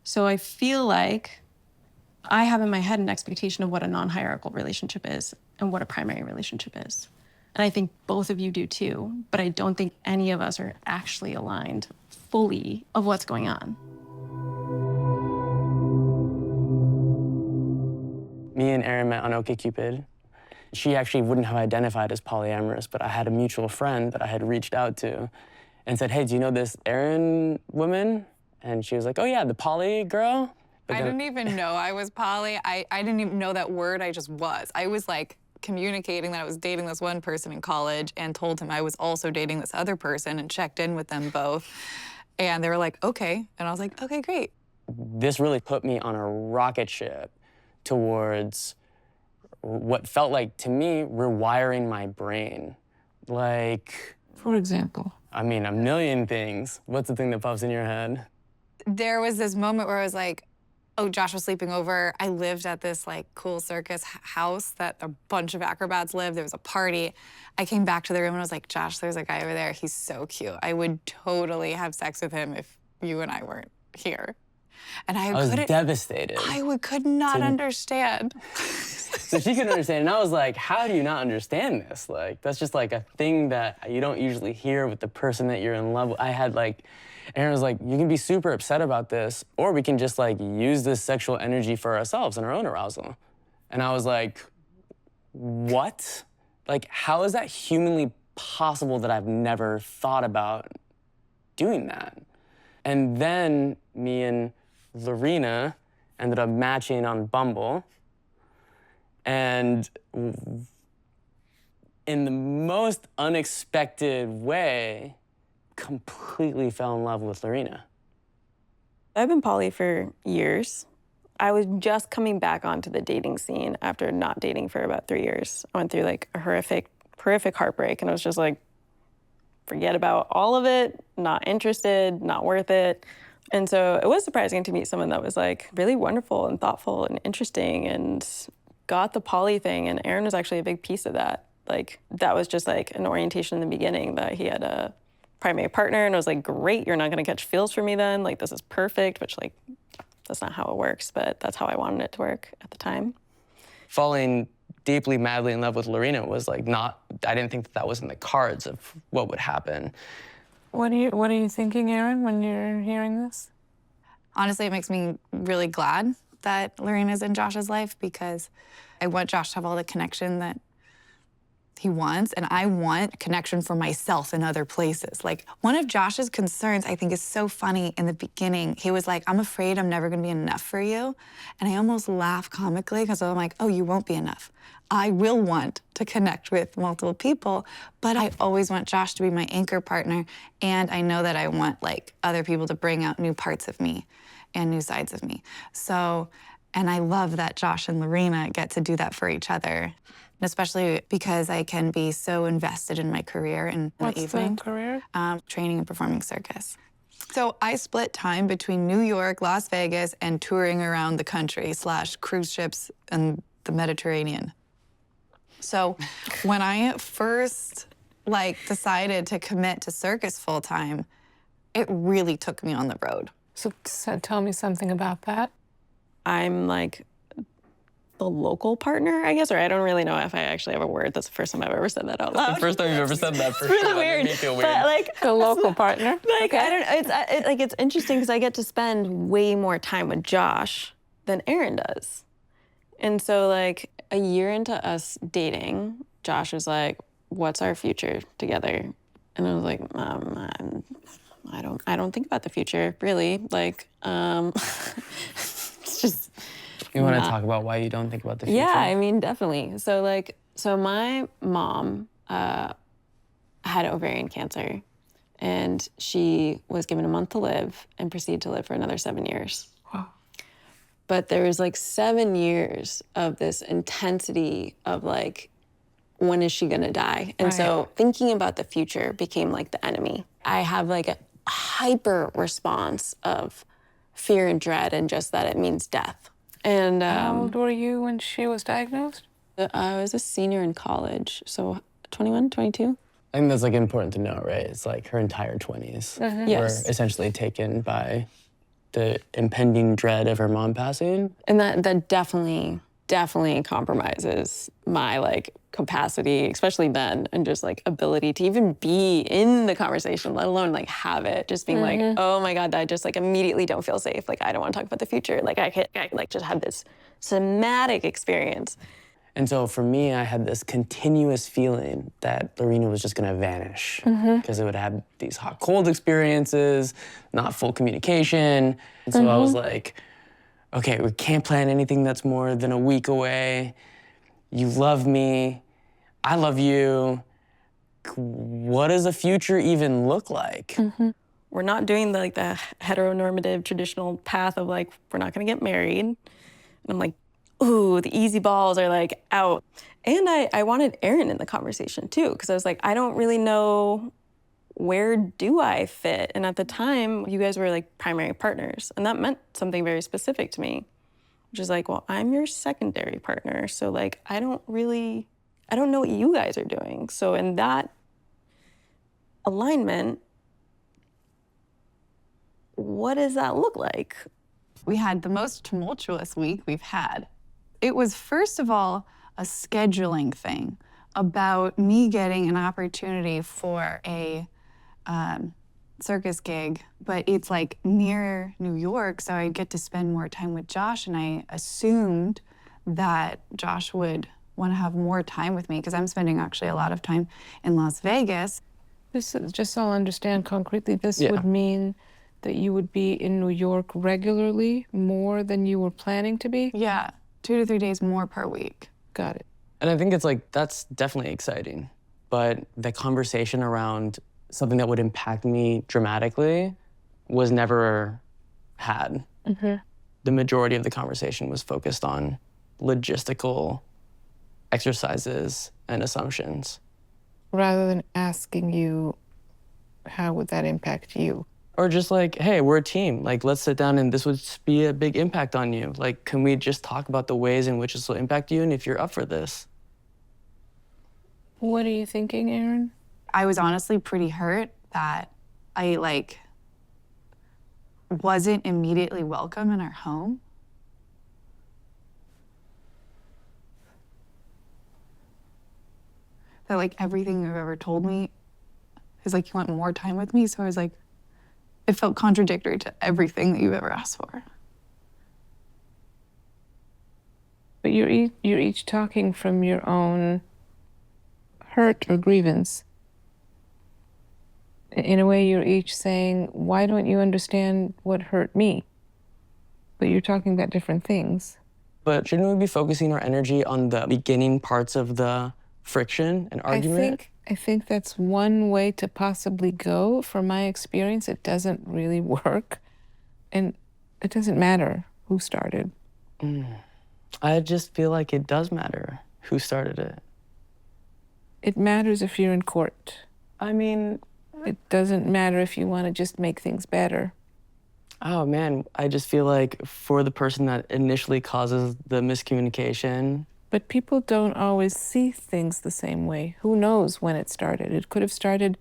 So I feel like I have in my head an expectation of what a non-hierarchical relationship is and what a primary relationship is. And I think both of you do too, but I don't think any of us are actually aligned fully of what's going on. Me and Aryn met on OkCupid. She actually wouldn't have identified as polyamorous, but I had a mutual friend that I had reached out to and said, hey, do you know this Aryn woman? And she was like, oh yeah, the poly girl? I didn't even know I was poly. I didn't even know that word, I just was. I was like communicating that I was dating this one person in college and told him I was also dating this other person and checked in with them both. And they were like, okay. And I was like, okay, great. This really put me on a rocket ship towards what felt like, to me, rewiring my brain. Like... For example? I mean, a million things. What's the thing that pops in your head? There was this moment where I was like, oh, Josh was sleeping over. I lived at this like cool circus house that a bunch of acrobats lived. There was a party. I came back to the room and I was like, Josh, there's a guy over there. He's so cute. I would totally have sex with him if you and I weren't here. And I was devastated. Could not understand. So she couldn't understand, and I was like, how do you not understand this? Like, that's just like a thing that you don't usually hear with the person that you're in love with. I had like, Aryn was like, you can be super upset about this, or we can just like use this sexual energy for ourselves and our own arousal. And I was like, what? Like, how is that humanly possible that I've never thought about doing that? And then me and Lorena ended up matching on Bumble. And in the most unexpected way, completely fell in love with Lorena. I've been poly for years. I was just coming back onto the dating scene after not dating for about 3 years. I went through like a horrific heartbreak, and I was just like, forget about all of it, not interested, not worth it. And so it was surprising to meet someone that was like really wonderful and thoughtful and interesting and got the poly thing, and Aryn was actually a big piece of that. Like, that was just like an orientation in the beginning that he had a primary partner, and I was like, great, you're not gonna catch feels for me then, like this is perfect, which like, that's not how it works, but that's how I wanted it to work at the time. Falling deeply, madly in love with Lorena was like I didn't think that was in the cards of what would happen. What are you thinking, Aryn, when you're hearing this? Honestly, it makes me really glad that Lorena's in Josh's life, because I want Josh to have all the connection that he wants, and I want connection for myself in other places. Like, one of Josh's concerns, I think, is so funny. In the beginning, he was like, I'm afraid I'm never gonna be enough for you. And I almost laugh comically, because I'm like, oh, you won't be enough. I will want to connect with multiple people, but I always want Josh to be my anchor partner, and I know that I want like other people to bring out new parts of me and new sides of me. So, and I love that Josh and Lorena get to do that for each other, especially because I can be so invested in my career in the evening. What's the career? Training and performing circus. So I split time between New York, Las Vegas, and touring around the country / cruise ships and the Mediterranean. So when I first like decided to commit to circus full time, it really took me on the road. So tell me something about that. I'm like the local partner, I guess, or I don't really know if I actually have a word. That's the first time I've ever said that out loud. The first time you've ever said that, for it's really sure. weird. That made me feel weird. But like The local partner. Like, okay. I don't know, it's interesting because I get to spend way more time with Josh than Aryn does. And so like a year into us dating, Josh was like, what's our future together? And I was like, I don't think about the future, really. Like, it's just You want to talk about why you don't think about the future? Yeah, I mean, definitely. So my mom had ovarian cancer, and she was given a month to live and proceeded to live for another 7 years. Wow. But there was like 7 years of this intensity of like, when is she gonna die? And so thinking about the future became like the enemy. I have like a hyper response of fear and dread, and just that it means death. And how old were you when she was diagnosed? I was a senior in college, so 21, 22. I think that's like important to know, right? It's like her entire 20s were Yes. essentially taken by the impending dread of her mom passing. And that definitely compromises my like capacity, especially then, and just like ability to even be in the conversation, let alone like have it. Just being like, oh my God, I just like immediately don't feel safe. Like I don't want to talk about the future. Like I like just had this somatic experience. And so for me, I had this continuous feeling that Lorena was just gonna vanish because it would have these hot, cold experiences, not full communication. And so I was like, okay, we can't plan anything that's more than a week away. You love me, I love you. What does a future even look like? We're not doing the heteronormative traditional path of like, we're not gonna get married. And I'm like, ooh, the easy balls are like out. And I wanted Aryn in the conversation too, because I was like, I don't really know where do I fit? And at the time, you guys were like primary partners, and that meant something very specific to me, which is like, well, I'm your secondary partner, so like, I don't know what you guys are doing. So in that alignment, what does that look like? We had the most tumultuous week we've had. It was, first of all, a scheduling thing about me getting an opportunity for a circus gig, but it's like near New York, so I get to spend more time with Josh, and I assumed that Josh would want to have more time with me because I'm spending actually a lot of time in Las Vegas. This is, just so I'll understand concretely, this would mean that you would be in New York regularly, more than you were planning to be? Yeah, 2 to 3 days more per week. Got it. And I think it's like, that's definitely exciting. But the conversation around something that would impact me dramatically was never had. The majority of the conversation was focused on logistical exercises and assumptions. Rather than asking you, how would that impact you? Or just like, hey, we're a team. Like, let's sit down and this would be a big impact on you. Like, can we just talk about the ways in which this will impact you and if you're up for this? What are you thinking, Aryn? I was honestly pretty hurt that I like wasn't immediately welcome in our home. That like everything you've ever told me is like you want more time with me, so I was like, it felt contradictory to everything that you've ever asked for. But you're each talking from your own hurt or grievance. In a way, you're each saying, why don't you understand what hurt me? But you're talking about different things. But shouldn't we be focusing our energy on the beginning parts of the friction and argument? I think that's one way to possibly go. From my experience, it doesn't really work. And it doesn't matter who started. I just feel like it does matter who started it. It matters if you're in court. I mean, It doesn't matter if you want to just make things better. oh man, I just feel like for the person that initially causes the miscommunication. But people don't always see things the same way. Who knows when it started? It could have started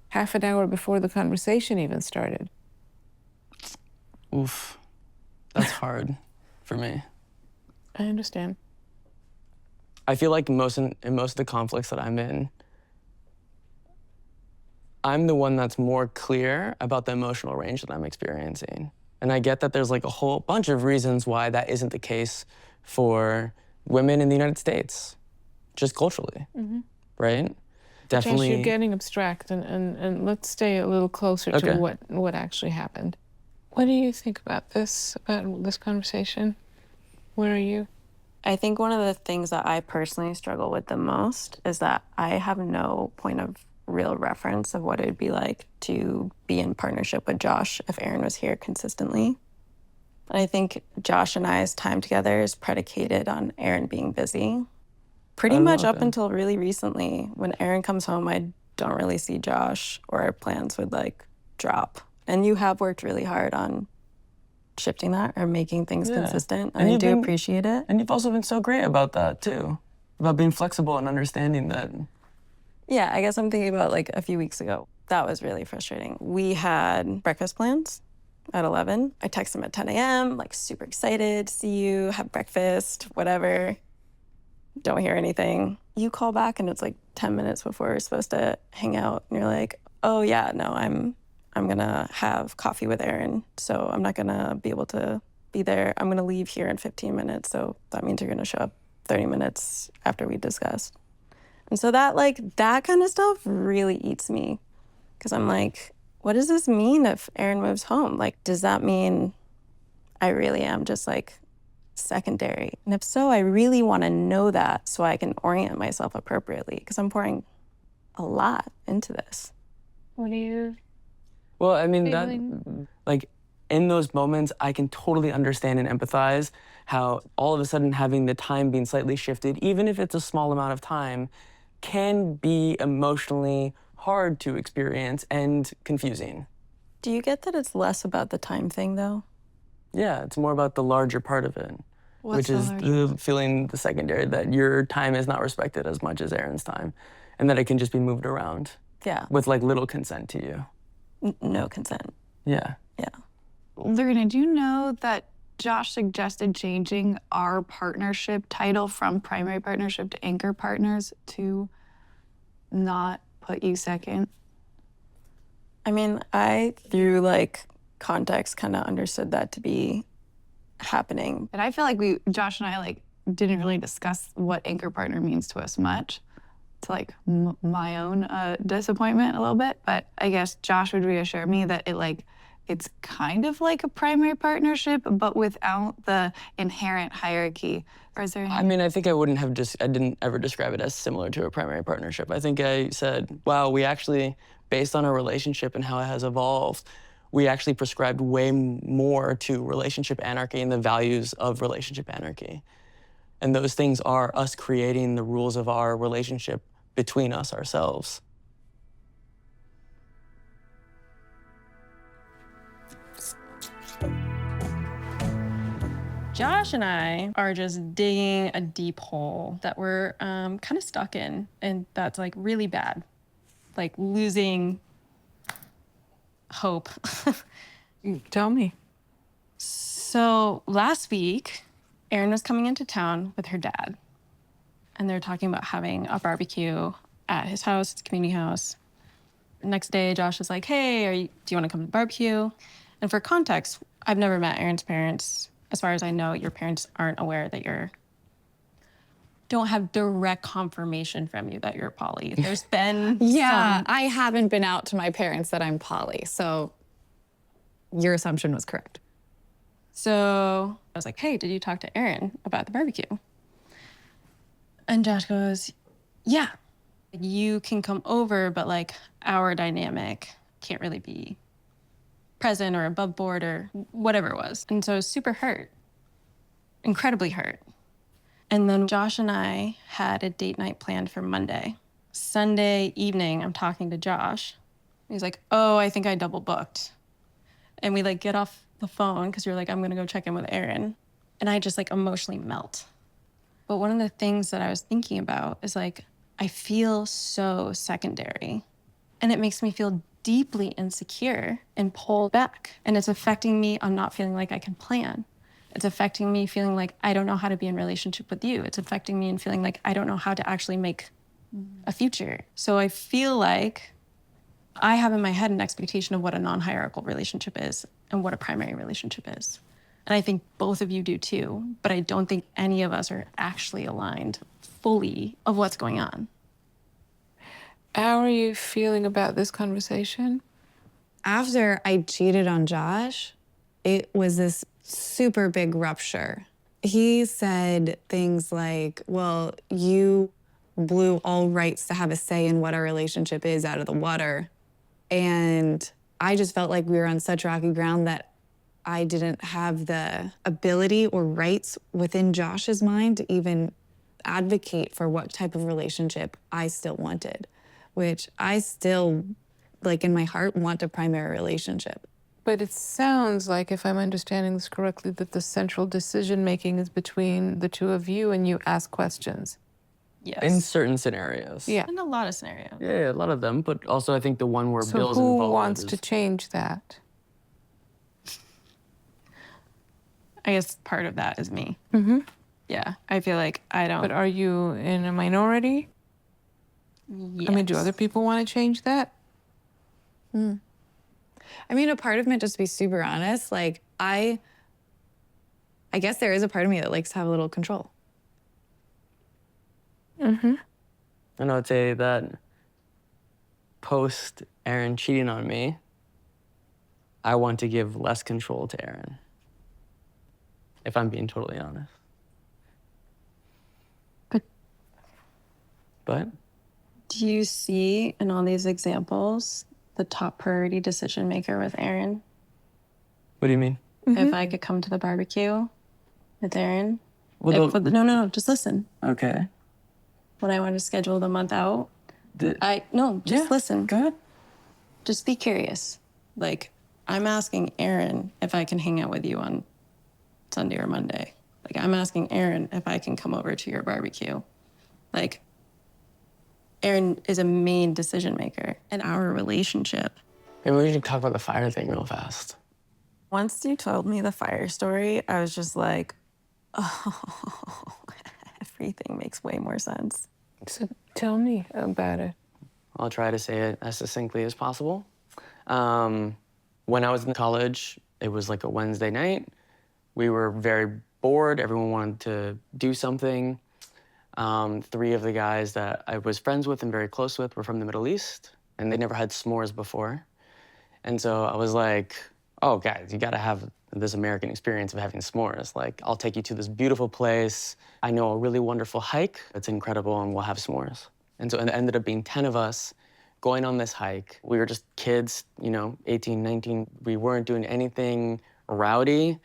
half an hour before the conversation even started. Oof, that's hard for me. I understand. I feel like in most of the conflicts that I'm in, I'm the one that's more clear about the emotional range that I'm experiencing. And I get that there's like a whole bunch of reasons why that isn't the case for women in the United States, just culturally, right? Definitely. Josh, you're getting abstract, and let's stay a little closer to what actually happened. What do you think about this conversation? Where are you? I think one of the things that I personally struggle with the most is that I have no point of real reference of what it would be like to be in partnership with Josh if Aryn was here consistently. I think Josh and I's time together is predicated on Aryn being busy. Pretty much up until really recently. When Aryn comes home, I don't really see Josh, or our plans would like drop. And you have worked really hard on shifting that or making things consistent. And I do appreciate it. And you've also been so great about that too, about being flexible and understanding that. Yeah, I guess I'm thinking about like a few weeks ago. That was really frustrating. We had breakfast plans at 11. I text him at 10 a.m., like super excited to see you, have breakfast, whatever. Don't hear anything. You call back and it's like 10 minutes before we're supposed to hang out. And you're like, oh yeah, no, I'm gonna have coffee with Aryn, so I'm not gonna be able to be there. I'm gonna leave here in 15 minutes, so that means you're gonna show up 30 minutes after we discussed. And so that kind of stuff really eats me, because I'm like, what does this mean if Aryn moves home? Like, does that mean I really am just like secondary? And if so, I really want to know that so I can orient myself appropriately, because I'm pouring a lot into this. What do you Well, I mean, feeling? like, in those moments, I can totally understand and empathize how all of a sudden having the time being slightly shifted, even if it's a small amount of time, can be emotionally hard to experience and confusing. Do you get that it's less about the time thing, though? Yeah, it's more about the larger part of it, What's which the is larger the feeling, the secondary, that your time is not respected as much as Aryn's time, and that it can just be moved around Yeah. with like little consent to you. No consent. Yeah. Yeah. Lorena, do you know that Josh suggested changing our partnership title from primary partnership to anchor partners to not put you second? I mean, I, through like context, kind of understood that to be happening. And I feel like Josh and I, like, didn't really discuss what anchor partner means to us much. To like my own disappointment a little bit, but I guess Josh would reassure me that it's kind of like a primary partnership, but without the inherent hierarchy. Or is there? I mean, I think I didn't ever describe it as similar to a primary partnership. I think I said, wow, we actually, based on our relationship and how it has evolved, we actually prescribed way more to relationship anarchy and the values of relationship anarchy. And those things are us creating the rules of our relationship between us ourselves. Josh and I are just digging a deep hole that we're kind of stuck in, and that's like really bad. Like losing hope. Tell me. So last week, Aryn was coming into town with her dad, and they're talking about having a barbecue at his house, his community house. Next day, Josh was like, hey, do you want to come to the barbecue? And for context, I've never met Aryn's parents. As far as I know, your parents aren't aware that don't have direct confirmation from you that you're poly. There's been Yeah, some... I haven't been out to my parents that I'm poly, so your assumption was correct. So I was like, hey, did you talk to Aryn about the barbecue? And Josh goes, yeah, you can come over, but like our dynamic can't really be present or above board or whatever it was. And so I was super hurt, incredibly hurt. And then Josh and I had a date night planned for Monday. Sunday evening, I'm talking to Josh. He's like, oh, I think I double booked. And we like get off the phone because you're like, I'm gonna go check in with Aryn. And I just like emotionally melt. But one of the things that I was thinking about is like, I feel so secondary. And it makes me feel deeply insecure and pulled back. And it's affecting me. I'm not feeling like I can plan. It's affecting me feeling like I don't know how to be in relationship with you. It's affecting me and feeling like I don't know how to actually make a future. So I feel like I have in my head an expectation of what a non-hierarchical relationship is and what a primary relationship is. And I think both of you do too, but I don't think any of us are actually aligned fully of what's going on. How are you feeling about this conversation? After I cheated on Josh, it was this super big rupture. He said things like, well, you blew all rights to have a say in what our relationship is out of the water. And I just felt like we were on such rocky ground that I didn't have the ability or rights within Josh's mind to even advocate for what type of relationship I still wanted, which I still, like in my heart, want a primary relationship. But it sounds like, if I'm understanding this correctly, that the central decision-making is between the two of you and you ask questions. Yes. In certain scenarios. Yeah. In a lot of scenarios. Yeah, a lot of them, but also I think the one where So Bill's who involved wants is... to change that? I guess part of that is me. Mm-hmm. Yeah, I feel like I don't. But are you in a minority? Yes. I mean, do other people want to change that? I mean, a part of me, just to be super honest, like I guess there is a part of me that likes to have a little control. Mm-hmm. And I would say that post Aryn cheating on me, I want to give less control to Aryn, if I'm being totally honest. But Do you see in all these examples the top priority decision maker with Aryn? what do you mean? If I could come to the barbecue with Aryn. Well, No, just listen. okay. When I want to schedule the month out, just Yeah, listen. Go ahead. Just be curious. Like, I'm asking Aryn if I can hang out with you on Sunday or Monday. Like, I'm asking Aryn if I can come over to your barbecue. Like, Aryn is a main decision maker in our relationship. Maybe we should talk about the fire thing real fast. Once you told me the fire story, I was just like, oh, everything makes way more sense. So tell me about it. I'll try to say it as succinctly as possible. When I was in college, it was like a Wednesday night. We were very bored. Everyone wanted to do something. 3 of the guys that I was friends with and very close with were from the Middle East, and they never had s'mores before. And so I was like, oh, guys, you gotta have this American experience of having s'mores. Like, I'll take you to this beautiful place. I know a really wonderful hike. It's incredible, and we'll have s'mores. And so it ended up being 10 of us going on this hike. We were just kids, 18, 19. We weren't doing anything rowdy.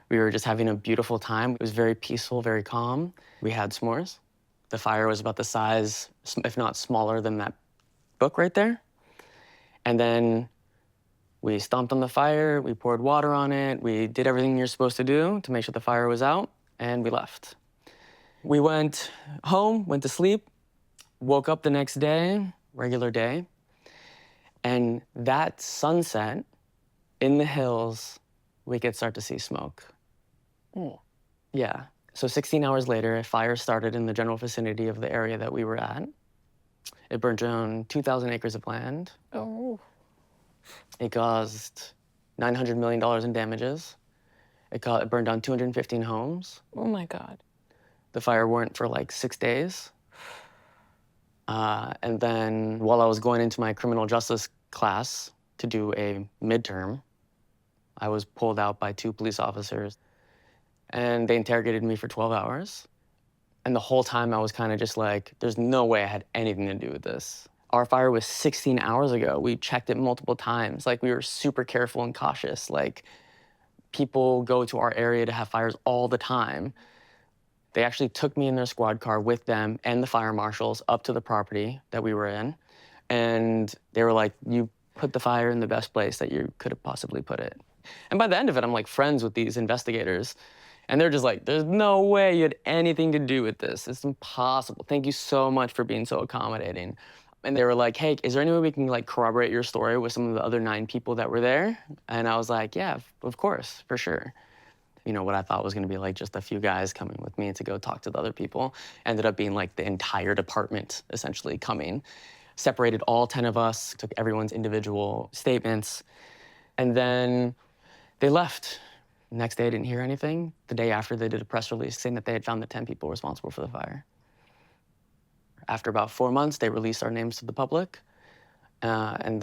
We were just having a beautiful time. It was very peaceful, very calm. We had s'mores. The fire was about the size, if not smaller than that book right there. And then we stomped on the fire, we poured water on it, we did everything you're supposed to do to make sure the fire was out, and we left. We went home, went to sleep, woke up the next day, regular day, and that sunset in the hills, we could start to see smoke. Yeah. So 16 hours later, a fire started in the general vicinity of the area that we were at. It burned down 2,000 acres of land. Oh. It caused $900 million in damages. It burned down 215 homes. Oh my God. The fire went for like 6 days. And then while I was going into my criminal justice class to do a midterm, I was pulled out by 2 police officers. And they interrogated me for 12 hours. And the whole time I was kind of just like, there's no way I had anything to do with this. Our fire was 16 hours ago. We checked it multiple times. Like, we were super careful and cautious. Like, people go to our area to have fires all the time. They actually took me in their squad car with them and the fire marshals up to the property that we were in. And they were like, you put the fire in the best place that you could have possibly put it. And by the end of it, I'm like friends with these investigators. And they're just like, there's no way you had anything to do with this. It's impossible. Thank you so much for being so accommodating. And they were like, hey, is there any way we can like corroborate your story with some of the other 9 people that were there? And I was like, yeah, of course, for sure. What I thought was gonna be like just a few guys coming with me to go talk to the other people ended up being like the entire department essentially coming. Separated all 10 of us, took everyone's individual statements, and then they left. Next day, I didn't hear anything. The day after, they did a press release saying that they had found the 10 people responsible for the fire. After about 4 months, they released our names to the public. And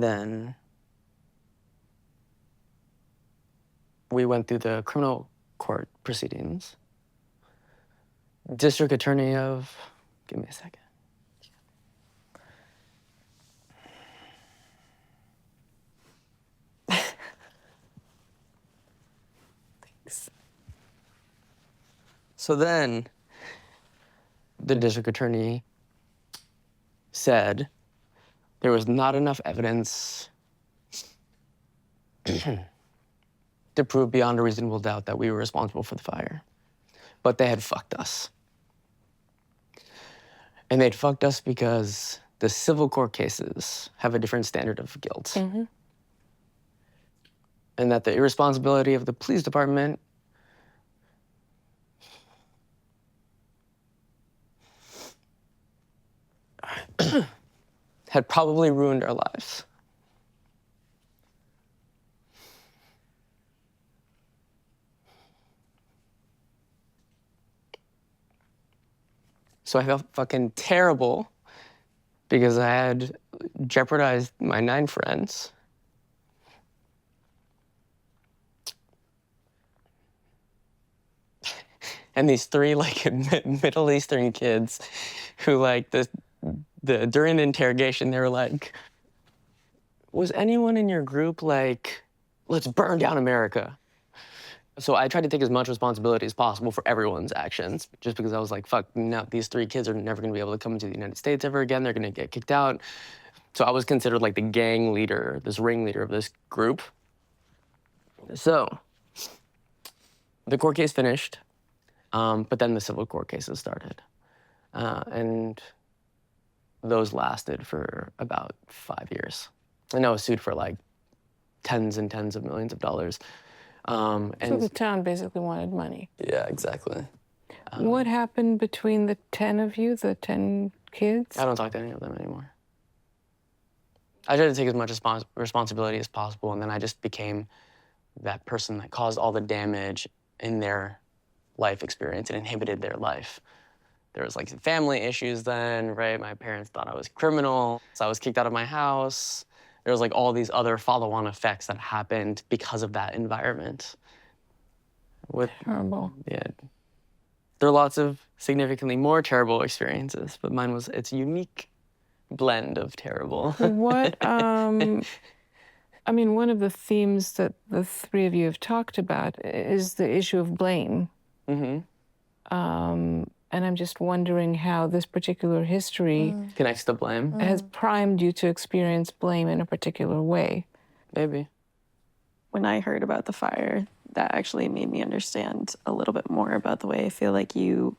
then we went through the criminal court proceedings. District Attorney of, give me a second. Thanks. So then, the district attorney said there was not enough evidence to prove beyond a reasonable doubt that we were responsible for the fire. But they had fucked us. And they'd fucked us because the civil court cases have a different standard of guilt. Mm-hmm. And that the irresponsibility of the police department had probably ruined our lives. So I felt fucking terrible because I had jeopardized my 9 friends. And these 3 like Middle Eastern kids who like during the interrogation, they were like, was anyone in your group like, let's burn down America? So I tried to take as much responsibility as possible for everyone's actions, just because I was like, fuck, no, these 3 kids are never gonna be able to come into the United States ever again. They're gonna get kicked out. So I was considered like the gang leader, this ringleader of this group. So the court case finished, but then the civil court cases started. And those lasted for about 5 years. And I was sued for like tens and tens of millions of dollars. So the town basically wanted money. Yeah, exactly. What happened between the 10 of you, the 10 kids? I don't talk to any of them anymore. I tried to take as much responsibility as possible, and then I just became that person that caused all the damage in their life experience and inhibited their life. There was like some family issues then, right? My parents thought I was criminal, so I was kicked out of my house. There was like all these other follow-on effects that happened because of that environment. Terrible. Yeah. There are lots of significantly more terrible experiences, but mine was, it's a unique blend of terrible. What, I mean, one of the themes that the 3 of you have talked about is the issue of blame. Mm-hmm. And I'm just wondering how this particular history Connects to blame? has primed you to experience blame in a particular way. Maybe. When I heard about the fire, that actually made me understand a little bit more about the way I feel like you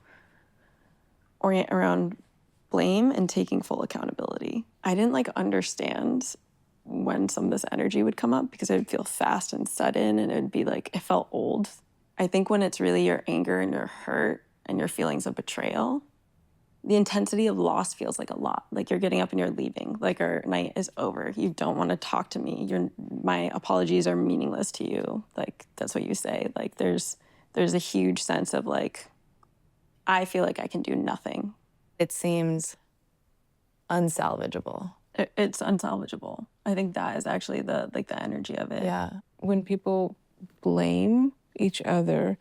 orient around blame and taking full accountability. I didn't like understand when some of this energy would come up because it would feel fast and sudden and it would be like, it felt old. I think when it's really your anger and your hurt and your feelings of betrayal, the intensity of loss feels like a lot. Like you're getting up and you're leaving. Like our night is over. You don't want to talk to me. My apologies are meaningless to you. Like that's what you say. Like there's a huge sense of like, I feel like I can do nothing. It seems unsalvageable. It's unsalvageable. I think that is actually the energy of it. Yeah. When people blame each other,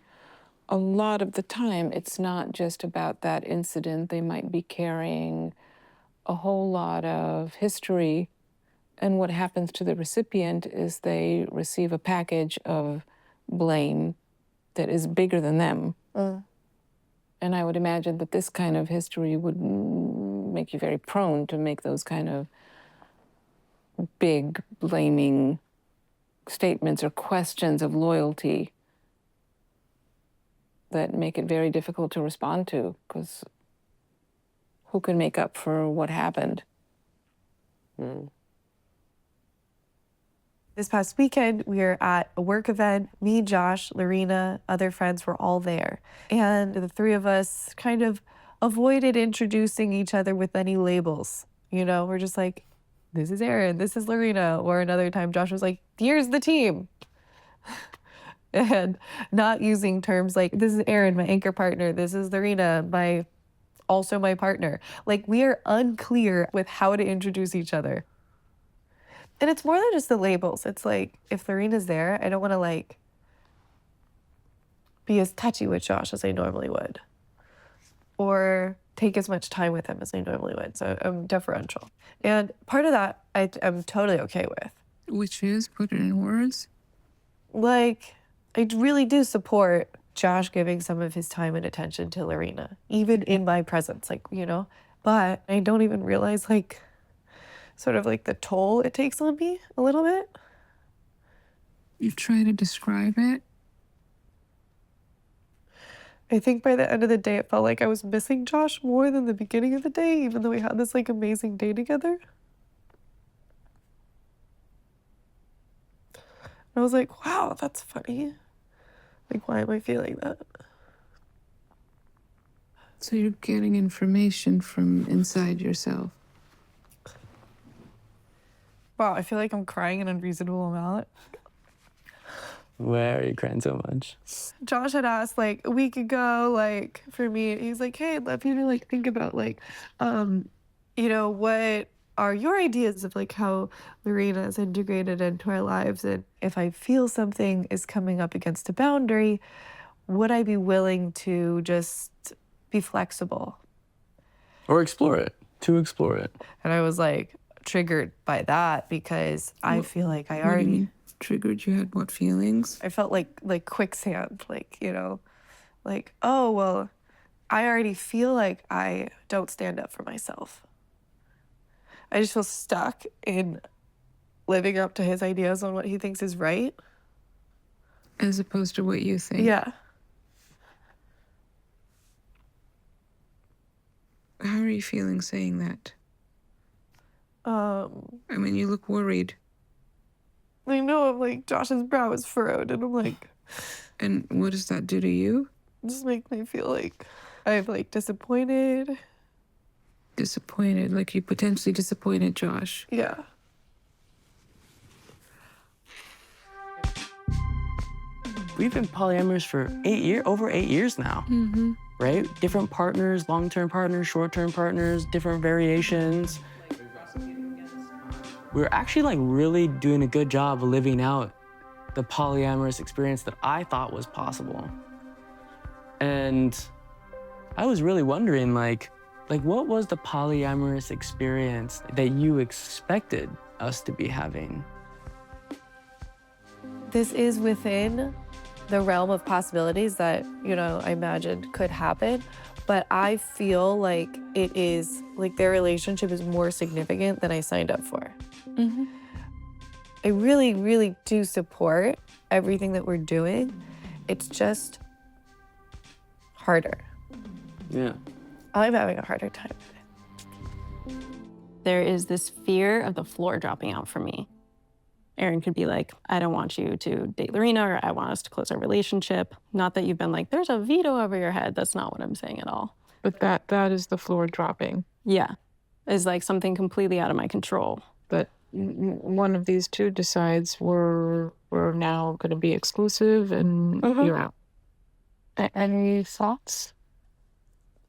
a lot of the time, it's not just about that incident. They might be carrying a whole lot of history. And what happens to the recipient is they receive a package of blame that is bigger than them. And I would imagine that this kind of history would make you very prone to make those kind of big blaming statements or questions of loyalty that make it very difficult to respond to, because who can make up for what happened? This past weekend, we were at a work event. Me, Josh, Lorena, other friends were all there. And the 3 of us kind of avoided introducing each other with any labels. You know, we're just like, this is Aryn, this is Lorena. Or another time, Josh was like, here's the team. And not using terms like, this is Aryn, my anchor partner. This is Lorena, also my partner. Like, we are unclear with how to introduce each other. And it's more than just the labels. It's like, if Lorena's there, I don't want to like be as touchy with Josh as I normally would, or take as much time with him as I normally would. So I'm deferential. And part of that I'm totally okay with. Which is, put it in words. Like, I really do support Josh giving some of his time and attention to Lorena, even in my presence, like, you know, but I don't even realize like sort of like the toll it takes on me a little bit. You try to describe it? I think by the end of the day, it felt like I was missing Josh more than the beginning of the day, even though we had this like amazing day together. I was like, wow, that's funny. Like, why am I feeling that? So you're getting information from inside yourself. Wow, I feel like I'm crying an unreasonable amount. Why are you crying so much? Josh had asked like a week ago, like for me, he's like, hey, I'd love you to like think about like, you know, what are your ideas of like how Lorena is integrated into our lives? And if I feel something is coming up against a boundary, would I be willing to just be flexible? Or explore it, to explore it. And I was like triggered by that because I feel like I What do you already mean? Triggered? You had what feelings? I felt like quicksand, like, you know, like, oh, well, I already feel like I don't stand up for myself. I just feel stuck in living up to his ideas on what he thinks is right. As opposed to what you think? Yeah. How are you feeling saying that? I I mean, you look worried. know I'm like, Josh's brow is furrowed, and I'm like, And what does that do to you? just make me feel like I'm like disappointed. Disappointed, like you potentially disappointed Josh. Yeah. We've been polyamorous for over 8 years now, right? Different partners, long-term partners, short-term partners, different variations. We're actually like really doing a good job of living out the polyamorous experience that I thought was possible. And I was really wondering like what was the polyamorous experience that you expected us to be having? This is within the realm of possibilities that, you know, I imagined could happen. But I feel like it is, like their relationship is more significant than I signed up for. I really, really do support everything that we're doing. It's just harder. Yeah. I'm having a harder time with it. There is this fear of the floor dropping out for me. Aryn could be like, I don't want you to date Lorena, or I want us to close our relationship. Not that you've been like, there's a veto over your head. That's not what I'm saying at all. But that is the floor dropping. Yeah. It's like something completely out of my control. But one of these two decides we're now going to be exclusive and you're out. Any thoughts?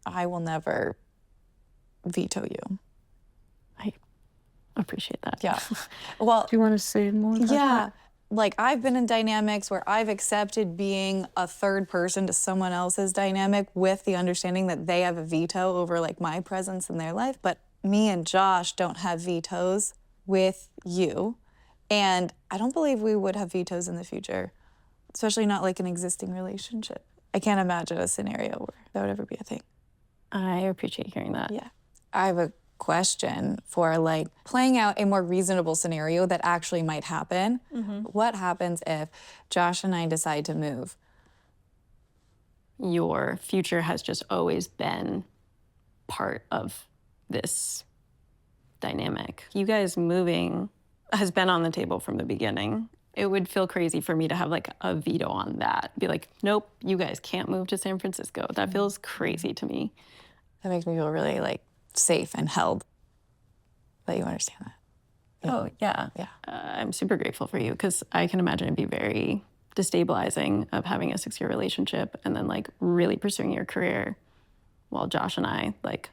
I will never veto you. I appreciate that. Yeah. Well, Do you want to say more about yeah. that? Like I've been in dynamics where I've accepted being a third person to someone else's dynamic with the understanding that they have a veto over like my presence in their life. But me and Josh don't have vetoes with you. And I don't believe we would have vetoes in the future, especially not like an existing relationship. I can't imagine a scenario where that would ever be a thing. I appreciate hearing that. Yeah. I have a question for like playing out a more reasonable scenario that actually might happen. What happens if Josh and I decide to move? Your future has just always been part of this dynamic. You guys moving has been on the table from the beginning. It would feel crazy for me to have like a veto on that. Be like, nope, you guys can't move to San Francisco. That feels crazy to me. That makes me feel really like safe and held. That you understand that. Oh, yeah. Yeah. I'm super grateful for you because I can imagine it'd be very destabilizing of having a 6-year relationship and then like really pursuing your career while Josh and I like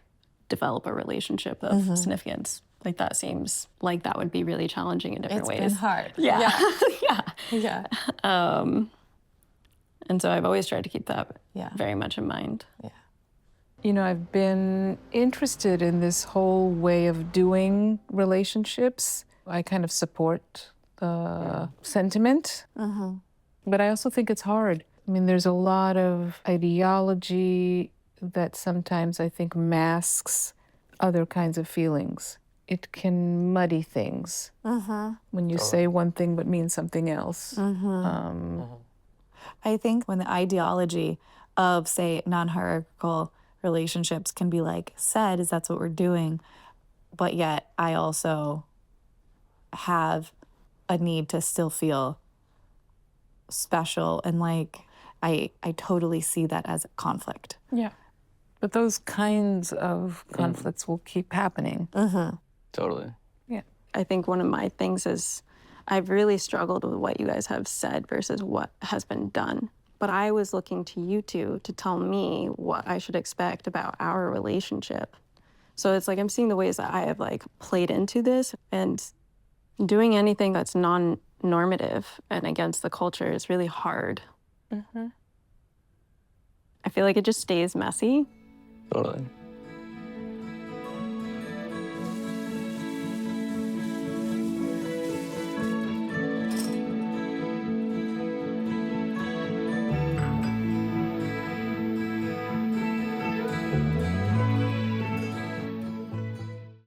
develop a relationship of significance. Like that seems like that would be really challenging in different ways. It's been hard. Yeah. Yeah. Yeah. And so I've always tried to keep that Yeah. very much in mind. Yeah. You know, I've been interested in this whole way of doing relationships. I kind of support the sentiment, but I also think it's hard. I mean, there's a lot of ideology that sometimes I think masks other kinds of feelings. it can muddy things when you say one thing but mean something else. I think when the ideology of, say, non-hierarchical relationships can be like said is that's what we're doing, but yet I also have a need to still feel special and like I totally see that as a conflict. Yeah. But those kinds of conflicts will keep happening. Totally. Yeah. I think one of my things is I've really struggled with what you guys have said versus what has been done. But I was looking to you two to tell me what I should expect about our relationship. So it's like I'm seeing the ways that I have like played into this, and doing anything that's non-normative and against the culture is really hard. I feel like it just stays messy. Totally.